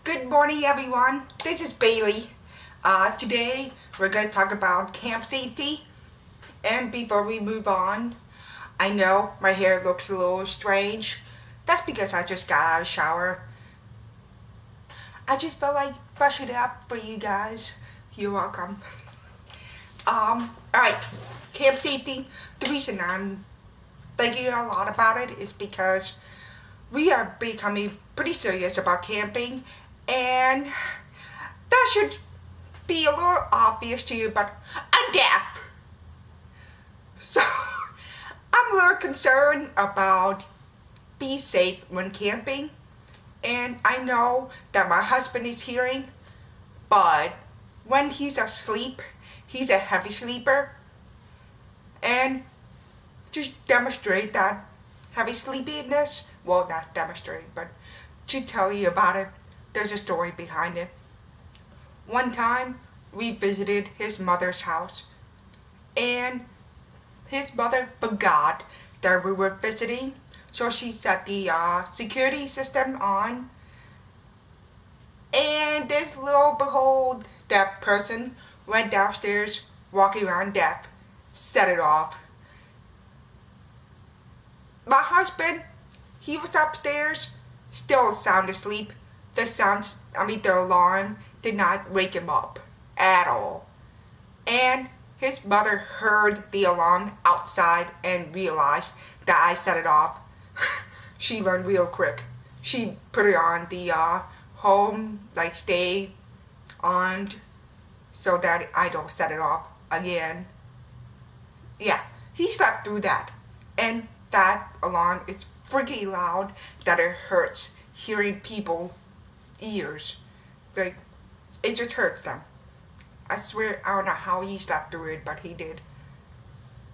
Good morning, everyone. This is Bailey. Today we're going to talk about camp safety. And before we move on, I know my hair looks a little strange. That's because I just got out of the shower. I just felt like brushing it up for you guys. You're welcome. Alright, camp safety. The reason I'm thinking a lot about it is because we are becoming pretty serious about camping, and that should be a little obvious to you, but I'm deaf. So I'm a little concerned about being safe when camping, and I know that my husband is hearing, but when he's asleep, he's a heavy sleeper, and to demonstrate that heavy sleepiness, well, not demonstrate, but to tell you about it, there's a story behind it. One time, we visited his mother's house, and his mother forgot that we were visiting, so she set the security system on, and this little behold deaf person went downstairs, walking around deaf, set it off. My husband, he was upstairs, still sound asleep. The alarm did not wake him up at all. And his mother heard the alarm outside and realized that I set it off. She learned real quick. She put it on the home, stay on, so that I don't set it off again. Yeah, he slept through that. And that alarm is freaking loud that it hurts hearing people's ears. It just hurts them. I swear, I don't know how he slept through it, but he did.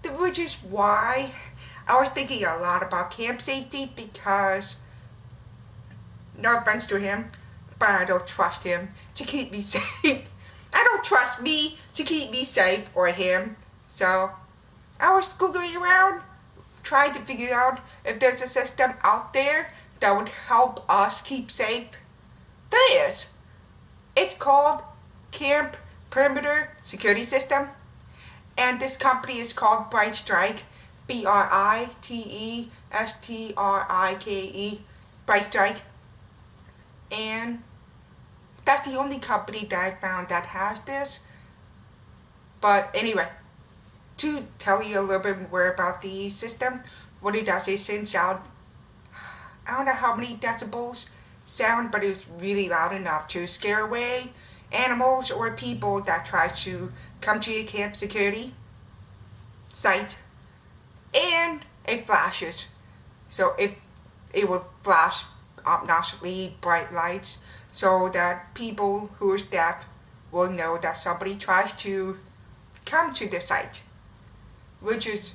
Which is why I was thinking a lot about camp safety, because, no offense to him, but I don't trust him to keep me safe. I don't trust me to keep me safe, or him. So I was Googling around, trying to figure out if there's a system out there that would help us keep safe. There is. It's called Camp Perimeter Security System, and this company is called Bright Strike, BRITESTRIKE, Bright Strike, and that's the only company that I found that has this. But anyway, to tell you a little bit more about the system, what it does is sends out, I don't know how many decibels sound, but it's really loud enough to scare away animals or people that try to come to your camp security site. And it flashes, so it will flash obnoxiously bright lights so that people who are deaf will know that somebody tries to come to the site, which is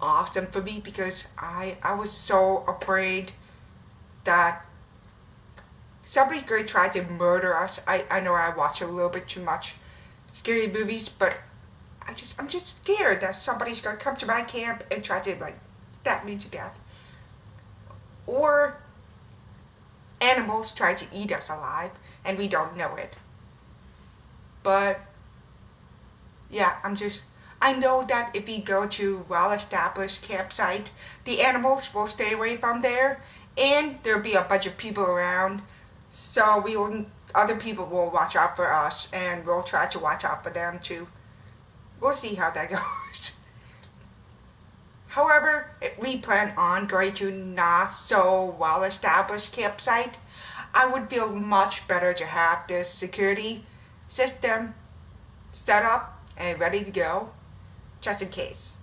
awesome for me, because I was so afraid that somebody's going to try to murder us. I know I watch a little bit too much scary movies, but I'm just scared that somebody's going to come to my camp and try to stab me to death. Or animals try to eat us alive and we don't know it. But yeah, I know that if we go to well-established campsite, the animals will stay away from there, and there'll be a bunch of people around, so other people will watch out for us, and we'll try to watch out for them too. We'll see how that goes. However, if we plan on going to not so well-established campsite, I would feel much better to have this security system set up and ready to go, just in case,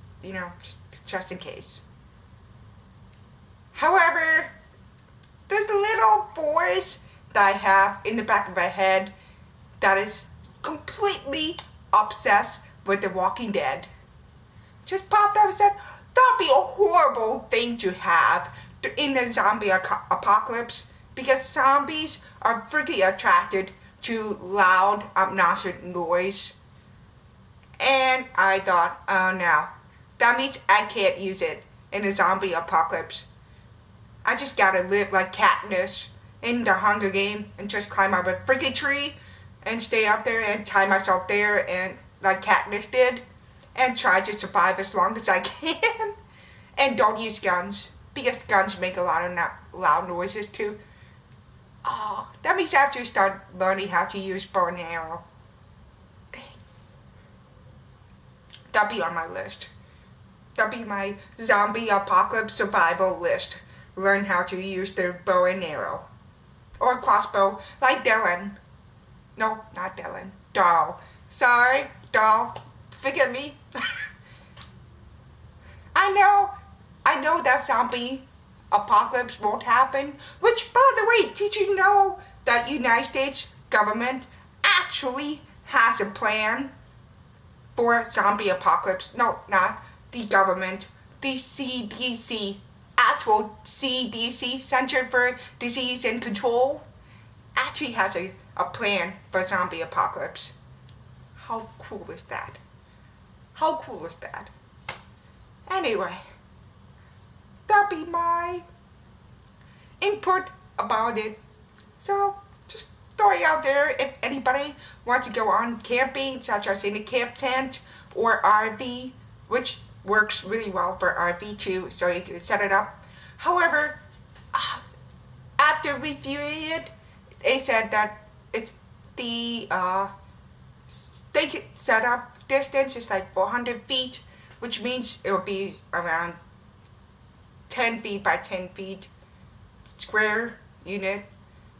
just in case. However, this little voice that I have in the back of my head that is completely obsessed with The Walking Dead just popped up and said, that'd be a horrible thing to have in the zombie apocalypse, because zombies are freaking attracted to loud, obnoxious noise. And I thought, oh no, that means I can't use it in a zombie apocalypse. I just gotta live like Katniss in the Hunger Game and just climb up a freaking tree and stay up there and tie myself there and like Katniss did and try to survive as long as I can. And don't use guns because guns make a lot of loud noises too. Oh, that means I have to start learning how to use bow and arrow. Dang. That'll be on my list. That'll be my zombie apocalypse survival list. Learn how to use the bow and arrow. Or crossbow, like Dylan. No, not Dylan. Doll. Sorry, Doll. Forgive me. I know that zombie apocalypse won't happen. Which, by the way, did you know that United States government actually has a plan for zombie apocalypse? No, not the government. The CDC, actual CDC, Center for Disease and Control, actually has a plan for zombie apocalypse. How cool is that? How cool is that? Anyway, that'll be my input about it. So, just throw it out there if anybody wants to go on camping, such as in a camp tent or RV, which works really well for RV too, so you can set it up. However, after reviewing it, they said that it's the setup distance is like 400 feet, which means it will be around 10 feet by 10 feet square unit.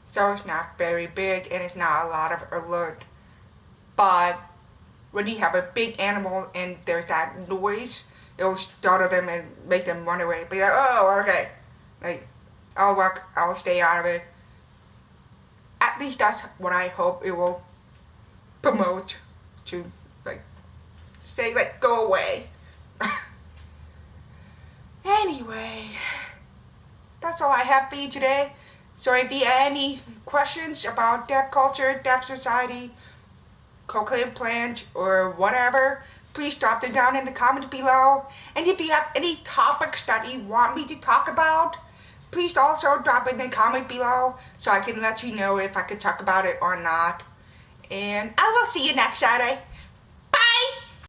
So it's not very big and it's not a lot of alert. But when you have a big animal and there's that noise, it will startle them and make them run away. Be like, oh, okay. Like, I'll stay out of it. At least that's what I hope it will promote to, like, say, like, go away. Anyway, that's all I have for you today. So if you have any questions about deaf culture, deaf society, cochlear plant, or whatever, please drop them down in the comment below. And if you have any topics that you want me to talk about, please also drop in the comment below so I can let you know if I could talk about it or not. And I will see you next Saturday.